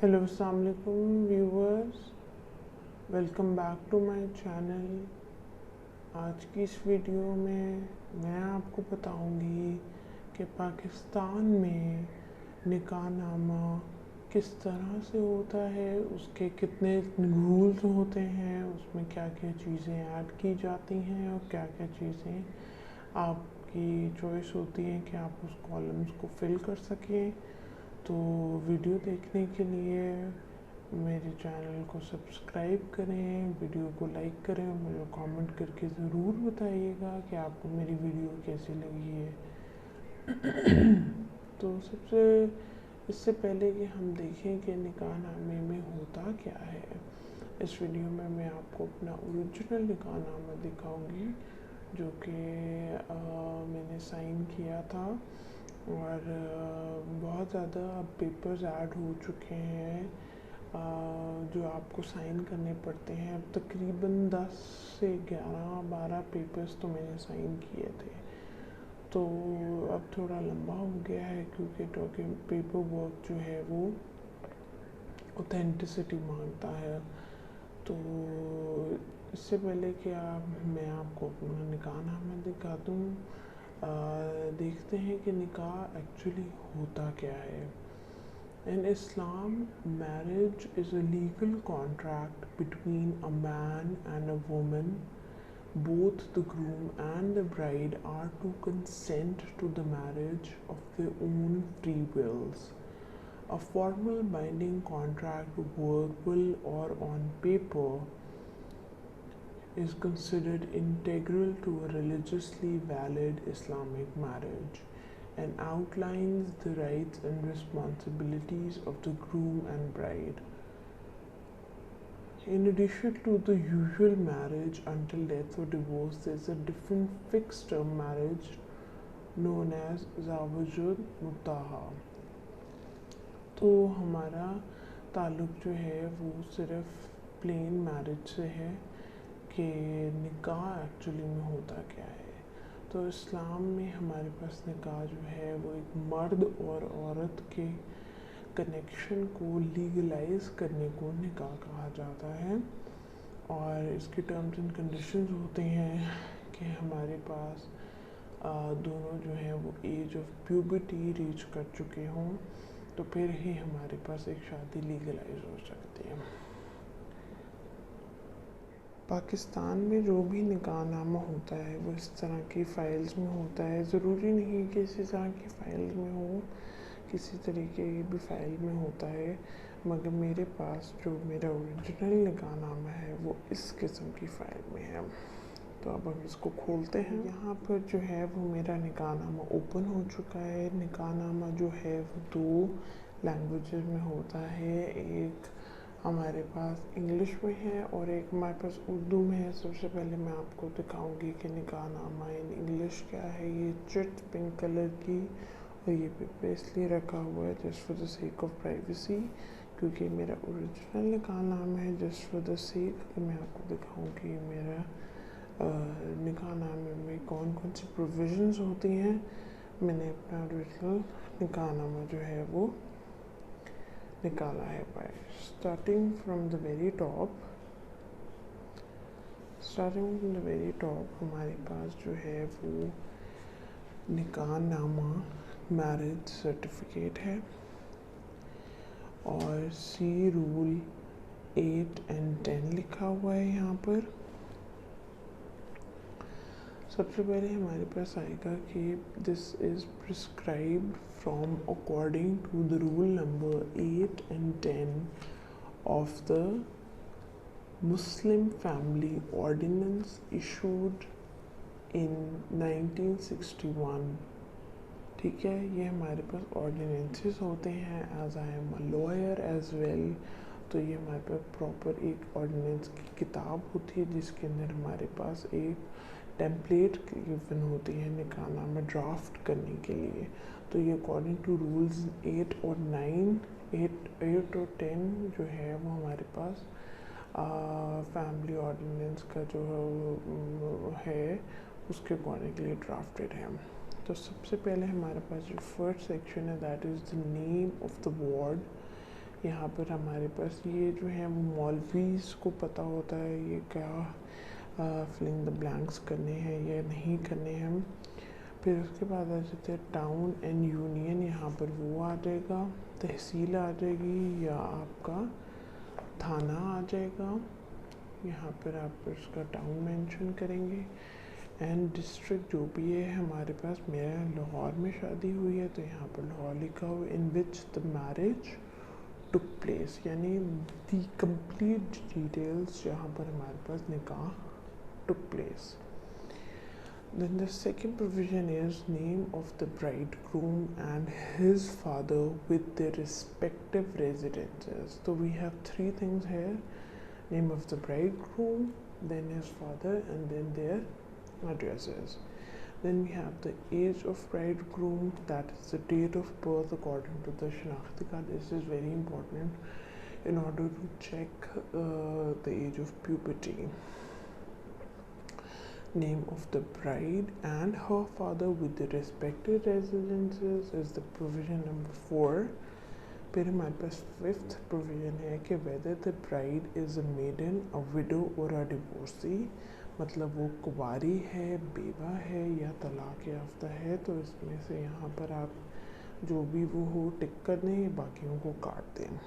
Hello अस्सलाम वालेकुम viewers, welcome back to my channel. आज की इस वीडियो में मैं आपको बताऊंगी कि पाकिस्तान में निकाह नामा किस तरह से होता है, उसके कितने रूल्स होते हैं, उसमें क्या क्या चीज़ें ऐड की जाती हैं और क्या क्या चीज़ें आपकी चॉइस होती है कि आप उस कॉलम्स को फिल कर सकें। तो वीडियो देखने के लिए मेरे चैनल को सब्सक्राइब करें, वीडियो को लाइक करें और मुझे कमेंट करके ज़रूर बताइएगा कि आपको मेरी वीडियो कैसी लगी है। तो इससे पहले कि हम देखें कि निकाह नामे में होता क्या है, इस वीडियो में मैं आपको अपना ओरिजिनल निकाह नामा दिखाऊंगी जो कि मैंने साइन किया था। और बहुत ज़्यादा अब पेपर्स ऐड हो चुके हैं जो आपको साइन करने पड़ते हैं। अब तकरीबन 10 से 11-12 पेपर्स तो मैंने साइन किए थे, तो अब थोड़ा लंबा हो गया है क्योंकि पेपर वर्क जो है वो ऑथेंटिसिटी मांगता है। तो इससे पहले कि मैं आपको अपना निकाह नामा दिखा दूँ, देखते हैं कि निकाह एक्चुअली होता क्या है। In Islam, marriage is a legal contract between a man and a woman. Both the groom and the bride are to consent to the marriage of their own free wills. A formal binding contract, verbal or on paper, is considered integral to a religiously valid Islamic marriage and outlines the rights and responsibilities of the groom and bride. In addition to the usual marriage until death or divorce, there is a different fixed term marriage known as ज़ावजुल मुताहा। तो हमारा ताल्लुक़ जो है वो सिर्फ plane marriage से है कि निकाह एक्चुअली में होता क्या है। तो इस्लाम में हमारे पास निकाह जो है वो एक मर्द और औरत के कनेक्शन को लीगलाइज करने को निकाह कहा जाता है। और इसके टर्म्स एंड कंडीशंस होते हैं कि हमारे पास दोनों जो हैं वो एज ऑफ प्यूबर्टी रीच कर चुके हों, तो फिर ही हमारे पास एक शादी लीगलाइज हो सकती है। पाकिस्तान में जो भी निकाह नामा होता है वो इस तरह की फ़ाइल्स में होता है। ज़रूरी नहीं कि इसी तरह की फ़ाइल में हो, किसी तरीके की भी फ़ाइल में होता है, मगर मेरे पास जो मेरा ओरिजिनल निकाह नामा है वो इस किस्म की फ़ाइल में है। तो अब हम इसको खोलते हैं। यहाँ पर जो है वो मेरा निकाह नामा ओपन हो चुका है। निकाह नामा जो है वो 2 लैंग्वेजेस में होता है, एक हमारे पास इंग्लिश में है और एक हमारे पास उर्दू में है। सबसे पहले मैं आपको दिखाऊंगी कि निकाह नामा इन इंग्लिश क्या है। ये चिट पिंक कलर की, और ये पेपर इसलिए रखा हुआ है just for the sake of privacy, क्योंकि मेरा ओरिजिनल निकाह नामा है। जस्ट फॉर द सेक कि मैं आपको दिखाऊंगी मेरा निकाह नामे में कौन कौन सी प्रोविज़न्स होती हैं। मैंने अपना ओरिजिनल निकाह नामा जो है वो निकाला है bye starting from the very top. हमारे पास जो है वो निकाह नामा मैरिज सर्टिफिकेट है और सी रूल 8 and 10 लिखा हुआ है यहाँ पर। सबसे पहले हमारे पास आएगा कि this is prescribed from according to the rule number 8 and 10 of the Muslim family ordinance issued in 1961। ठीक है, ये हमारे पास ऑर्डिनेंसेस होते हैं। As I am a lawyer as well, तो ये हमारे पास प्रॉपर एक ऑर्डिनेंस की किताब होती है जिसके अंदर हमारे पास एक टेम्पलेट गिवन होती है निकाह नामा ड्राफ्ट करने के लिए। तो ये अकॉर्डिंग टू रूल्स 8 और 10 जो है वो हमारे पास फैमिली ऑर्डिनेंस का जो है उसके अकॉर्डिंगली ड्राफ्टेड है। तो सबसे पहले हमारे पास जो फर्स्ट सेक्शन है that is the name of the ward यहाँ पर हमारे पास ये जो है वो मौलवीज़ को पता होता है ये क्या फिलिंग द ब्लैंक्स करने हैं या नहीं करने हैं। फिर उसके बाद आ जाते हैं टाउन एंड यूनियन, यहाँ पर वो आ जाएगा, तहसील आ जाएगी या आपका थाना आ जाएगा। यहाँ पर आप उसका टाउन मेंशन करेंगे। एंड डिस्ट्रिक्ट जो भी है हमारे पास, मेरा लाहौर में शादी हुई है तो यहाँ पर लाहौर लिखा हुआ, in which the marriage took place, यानी दी कंप्लीट डिटेल्स जहाँ पर हमारे पास nikah took place. Then the second provision is name of the bridegroom and his father with their respective residences. So we have three things here: name of the bridegroom, then his father, and then their addresses. Then we have the age of bridegroom, that is the date of birth according to the Shanakhti card. This is very important in order to check the age of puberty. Name of the bride and her father with the respective residences is the provision number 4. फिर हमारे पास fifth provision है कि whether the bride is a maiden, a widow or a divorcee, मतलब वो कुंवारी है, बेवा है या तलाक याफ्ता है। तो इसमें से यहाँ पर आप जो भी वो हो टिक कर दें, बाकियों को काट दें।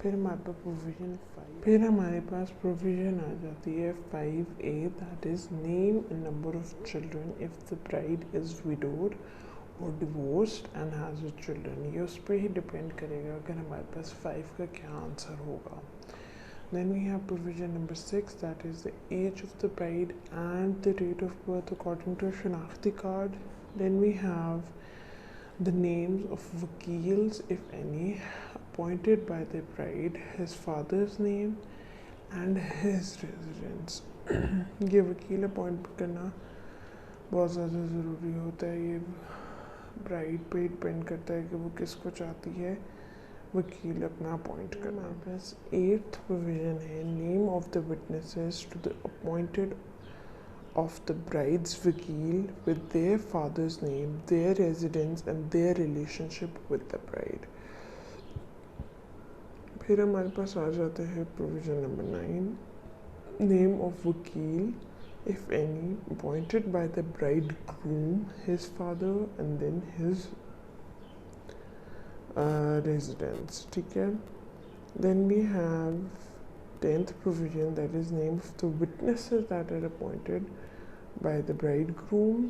फिर हमारे पास प्रोविजन 5, फिर हमारे पास प्रोविजन आ जाती है 5A, that is name and number of children if the bride is widowed और divorced and has a children. ये उस पर ही डिपेंड करेगा अगर हमारे पास 5 का क्या आंसर होगा। Then we have provision number 6, that is the age of the bride and the date of birth according to a Shanakhti card. Then we have the names of vakils, if any, appointed by the bride, his father's name and his residence. ये वकील appoint करना बहुत ज़्यादा ज़रूरी होता है। ये bride पे डिपेंड करता है कि वो किसको चाहती है वकील अपना अपॉइंट करना। बस 8th प्रोविज़न है name of the witnesses to the appointed of the bride's vakil with their father's name, their residence and their relationship with the bride. फिर हमारे पास आ जाता है प्रोविजन नंबर 9, नेम ऑफ वकील if any appointed by the bridegroom, his father and then his residence. ठीक है। Then we have 10th provision, that is name of the witnesses that are appointed by the bridegroom,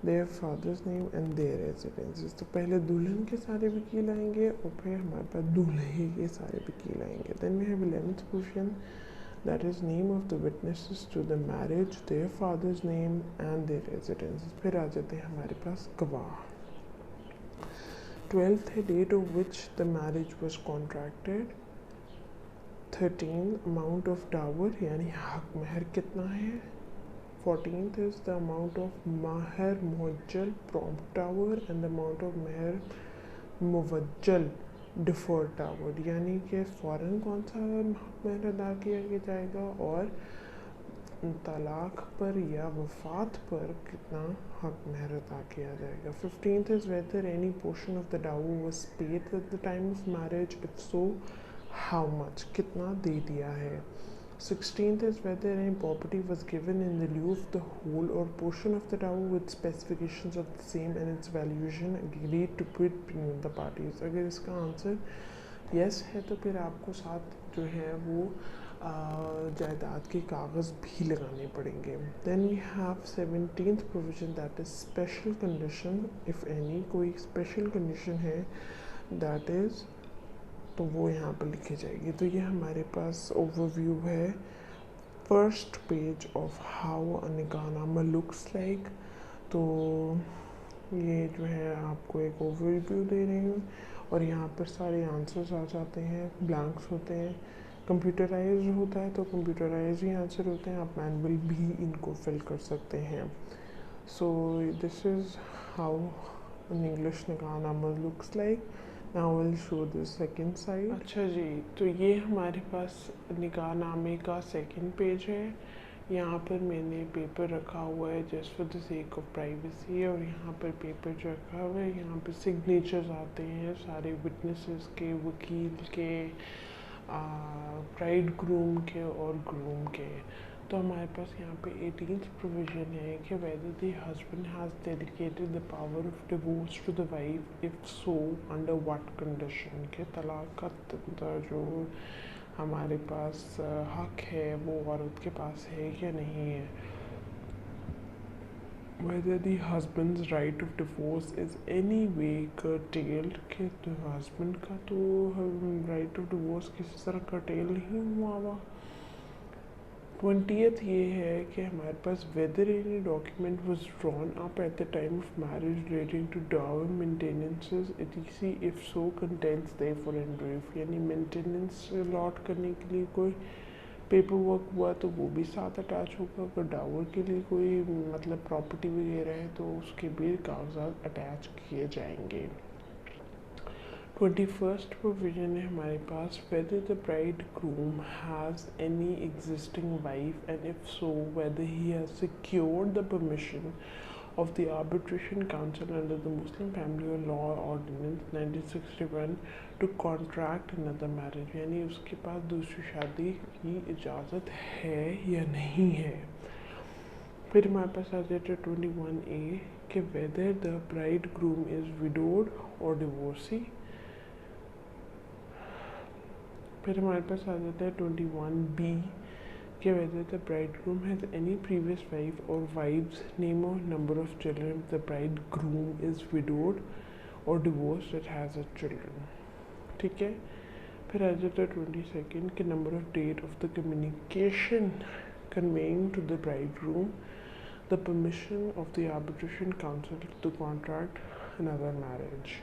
their father's name and their residences. तो पहले दुल्हन के सारे वकील आएंगे और फिर हमारे पास दूल्हे के सारे वकील आएंगे। Then we have 11th provision, that is name of the witnesses to the marriage, their father's name and their residences. फिर आ जाते हैं हमारे पास गवाह। 12th है date of which the marriage was contracted। 13th amount of dower, यानी हक महर कितना है। 14th is the amount of mahar muajjal prompt dower and the amount of mahar muwajjal deferred dower, यानी कि फ़ौरन कौन सा हक महर अदा किया जाएगा और तलाक पर या वफ़ात पर कितना हक महर अदा किया जाएगा। 15th is whether any portion of the dower was paid at the time of marriage, if so how much, कितना दे दिया है। 16th is whether any property was given in the lieu of the whole or portion of the dower with specifications of the same and its valuation agreed to put between the parties। अगर इसका answer yes है तो फिर आपको साथ जो है वो जायदाद के कागज़ भी लगाने पड़ेंगे। Then we have 17th provision, that is special condition if any, कोई special condition है that is तो वो यहाँ पर लिखी जाएगी। तो ये हमारे पास ओवरव्यू है first page of how a nikahnama looks like. तो ये जो है आपको एक ओवरव्यू दे रही हूँ और यहाँ पर सारे आंसर्स आ जाते हैं, ब्लैंक्स होते हैं। कंप्यूटराइज होता है तो कंप्यूटराइज ही आंसर होते हैं, आप मैनुअल भी इनको फिल कर सकते हैं। So this is how an English nikahnama looks like. Now we'll show the second side। अच्छा जी, तो ये हमारे पास निकाहनामे का सेकंड पेज है। यहाँ पर मैंने पेपर रखा हुआ है just for the sake of privacy, और यहाँ पर पेपर जो रखा हुआ है यहाँ पर सिग्नेचर्स आते हैं सारे विटनेसेस के, वकील के, ब्राइड ग्रूम के और ग्रूम के। तो हमारे पास यहाँ पे 18th प्रोविजन है कि whether the husband has delegated the power of divorce to the wife, if so under what condition, के तलाक का जो हमारे पास हक है वो औरत के पास है या नहीं है। Whether the husband's right of divorce is any way curtailed, कि तो husband का तो right of divorce किसी तरह curtail नहीं हुआ हुआ। 20th ये है कि हमारे पास whether any document was drawn up at the time of marriage relating to dower, maintenances etc, if so contents therefore and brief, यानी मेंटेनेंस लॉट करने के लिए कोई पेपर वर्क हुआ तो वो भी साथ अटैच होगा। अगर डावर के लिए कोई मतलब प्रॉपर्टी वगैरह है तो उसके भी कागजात अटैच किए जाएंगे। 21st प्रोविजन है हमारे पास whether the bridegroom has any existing wife and if so whether he has secured the permission of the arbitration council under the Muslim Family Law Ordinance 1961 to contract another marriage, यानी उसके पास दूसरी शादी की इजाज़त है या नहीं है। फिर हमारे पास आ जाता है 21A कि whether the bridegroom is widowed or divorcee। फिर हमारे पास आ जाता है 21B कि whether the bridegroom has any previous wife or wives, name or number of children if the bridegroom is widowed or divorced that has a children। ठीक है। फिर आ जाता है 22nd कि number of date of the communication conveying to the bridegroom the permission of the arbitration council to contract another marriage।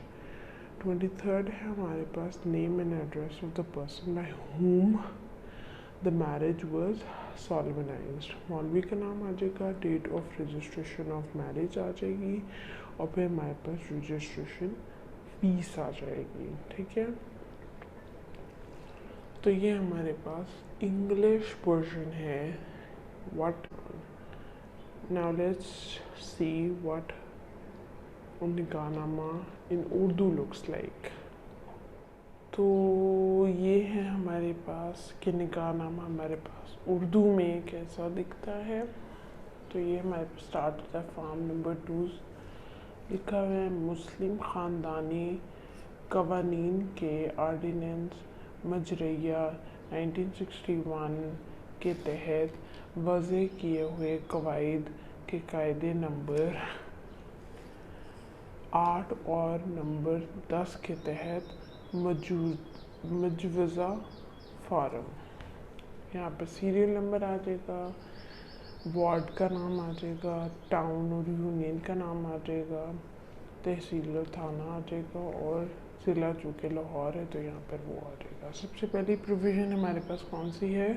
23rd है हमारे पास name and address of the person by whom the marriage was solemnized। मौलवी का नाम आ जाएगा, date of registration of marriage आ जाएगी और फिर हमारे पास रजिस्ट्रेशन फीस आ जाएगी। ठीक है। तो ये हमारे पास इंग्लिश वर्जन है। What now let's see what nikahnama in Urdu looks like. तो ये है हमारे पास कि निकाहनामा हमारे पास उर्दू में कैसा दिखता है। तो ये हमारे पास स्टार्ट होता है फॉर्म नंबर 2, लिखा हुआ है मुस्लिम ख़ानदानी कवानीन के आर्डिनेंस मजरिया 1961 के तहत वज़े किए हुए कवायद के कायदे नंबर 8 और नंबर 10 के तहत मजवज़ा फार्म। यहाँ पर सीरियल नंबर आ जाएगा, वार्ड का नाम आ जाएगा, टाउन और यूनियन का नाम आ जाएगा, तहसील और थाना आ जाएगा और ज़िला चूँकि लाहौर है तो यहाँ पर वो आ जाएगा। सबसे पहली प्रोविज़न हमारे पास कौन सी है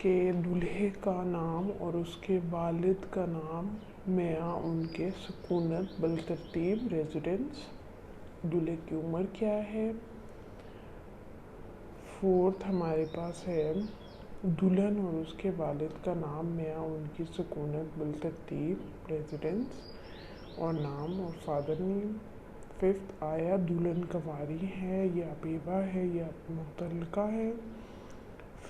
कि दूल्हे का नाम और उसके वालिद का नाम मियाँ उनके सुकूनत बलतरतीब रेजिडेंस, दूल्हे की उम्र क्या है। 4th हमारे पास है दुल्हन और उसके वालिद का नाम मियाँ उनकी सुकूनत बलतरतीब रेजिडेंस और नाम और फादर नेम। 5th आया दुल्हन कवारी है या बेवा है या मुतल्लका है।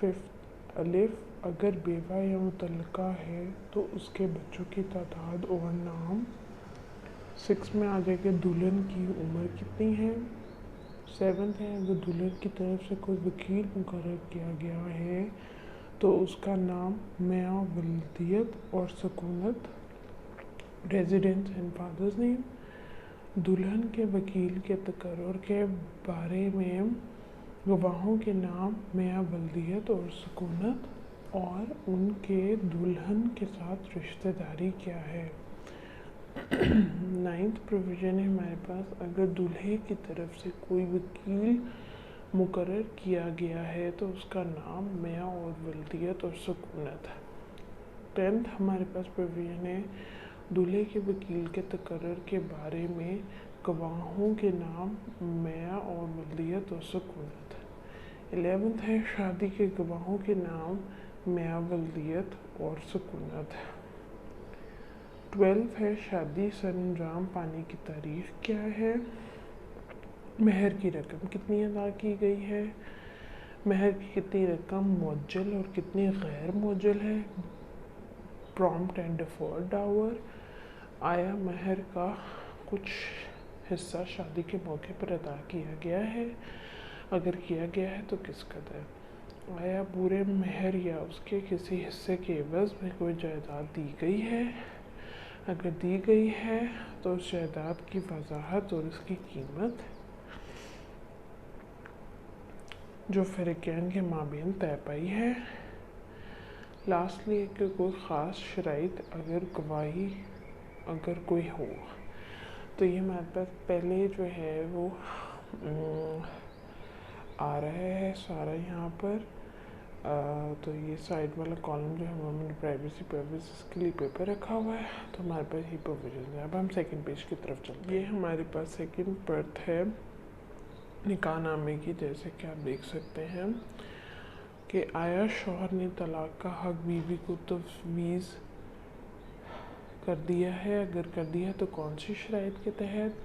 5th अलिफ अगर बेवा या मुतल्लका है तो उसके बच्चों की तादाद और नाम। 6 में आ जाएगा दुल्हन की उम्र कितनी है। 7th है अगर दुल्हन की तरफ से कोई वकील मुकर्रर किया गया है तो उसका नाम, मियाँ, वल्दियत और सुकूनत, रेजिडेंस एंड फादर्स नेम। दुल्हन के वकील के तकर्रुर के बारे में गवाहों के नाम, मियाँ, वल्दियत और सुकूनत और उनके दुल्हन के साथ रिश्तेदारी क्या है। 9th प्रोविज़न है हमारे पास अगर दूल्हे की तरफ से कोई वकील मुकर्रर किया गया है तो उसका नाम, मियाँ और वल्दियत और सुकूनत। 10th हमारे पास प्रोविज़न है दूल्हे के वकील के तकर्रुर के बारे में गवाहों के नाम, मियाँ और वल्दियत और सुकूनत। 11th है शादी के गवाहों के नाम, मियां वल्दियत और सुकूनत। 12 है शादी सरंजाम पाने की तारीख क्या है। महर की रकम कितनी अदा की गई है। महर की कितनी रकम मुअज्जल और कितनी गैर मुअज्जल है। Prompt and deferred dower. आया महर का कुछ हिस्सा शादी के मौके पर अदा किया गया है, अगर किया गया है तो किस कदर। आया पूरे महर या उसके किसी हिस्से के एवज़ में कोई जायदाद दी गई है, अगर दी गई है तो उस जायदाद की वजाहत और उसकी कीमत जो फ़रीक़ैन के माबैन तय पाई है। लास्टली कि कोई ख़ास शराइत अगर गवाही अगर कोई हो, तो ये हमारे पास पहले जो है वो आ रहा है सारा यहाँ पर। तो ये साइड वाला कॉलम जो है वो हमने प्राइवेसी पर्पसेस के लिए पेपर रखा हुआ है, तो हमारे पास ये प्रोविजन है। अब हम सेकंड पेज की तरफ चलते हैं। ये हमारे पास सेकंड पर्थ है निकाह नामे की। जैसे कि आप देख सकते हैं कि आया शौहर ने तलाक का हक बीवी को तफवीज़ कर दिया है, अगर कर दिया है तो कौन सी शराइत के तहत।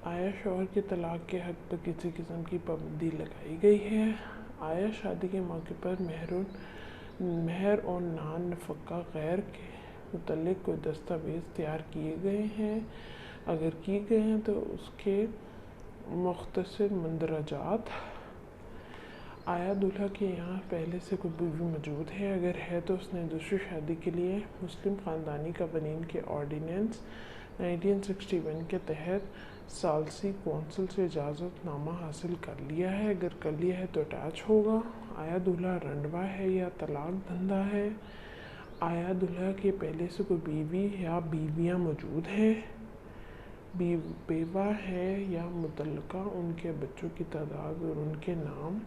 आया शौहर के तलाक के हक पर किसी किस्म की पाबंदी लगाई गई है। आया शादी के मौके पर महर और नान नफ़क़ा गैर के मुतल्लिक़ कोई दस्तावेज़ तैयार किए गए हैं, अगर किए गए हैं तो उसके मुख्तसर मंदरजात। आया दूल्हा के यहाँ पहले से कोई बीवी मौजूद है, अगर है तो उसने दूसरी शादी के लिए मुस्लिम ख़ानदानी कवानीन के ऑर्डिनेंस 1961 के तहत सालसी कौंसिल से इजाज़त नामा हासिल कर लिया है, अगर कर लिया है तो अटैच होगा। आया दूल्हा रंडवा है या तलाक धंधा है। आया दूल्हा के पहले से कोई बीवी या बीवियाँ मौजूद हैं, बेवा है या मुतल्लका, उनके बच्चों की तादाद और उनके नाम,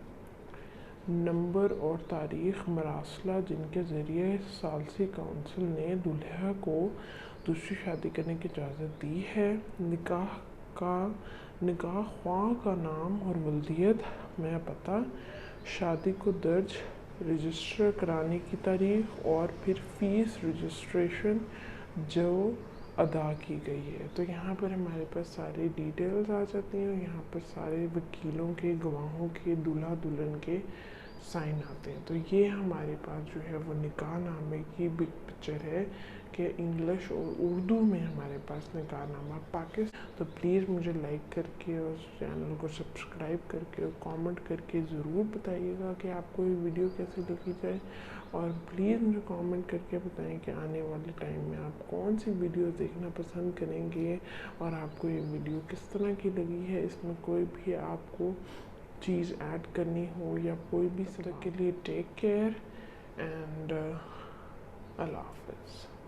नंबर और तारीख़ मरासला जिनके ज़रिए सालसी काउंसिल ने दूल्हा को दूसरी शादी करने की इजाज़त दी है। निकाह ख्वाह का नाम और वल्दियत में पता, शादी को दर्ज रजिस्टर कराने की तारीख़ और फिर फ़ीस रजिस्ट्रेशन जो अदा की गई है। तो यहाँ पर हमारे पास सारी डिटेल्स आ जाती हैं और यहाँ पर सारे वकीलों के, गवाहों के, दूल्हा दुल्हन के साइन आते हैं। तो ये हमारे पास जो है वो निकाह नामे की बिग पिक्चर है कि इंग्लिश और उर्दू में हमारे पास निकाह नामा पाकिस्तान। तो प्लीज़ मुझे लाइक करके और चैनल को सब्सक्राइब करके और कमेंट करके ज़रूर बताइएगा कि आपको ये वीडियो कैसे लगी जाए, और प्लीज़ मुझे कमेंट करके बताएं कि आने वाले टाइम में आप कौन सी वीडियो देखना पसंद करेंगे और आपको ये वीडियो किस तरह की लगी है। इसमें कोई भी आपको चीज़ ऐड करनी हो या कोई भी तरह के लिए टेक केयर एंड अल्लाह हाफ़िज़।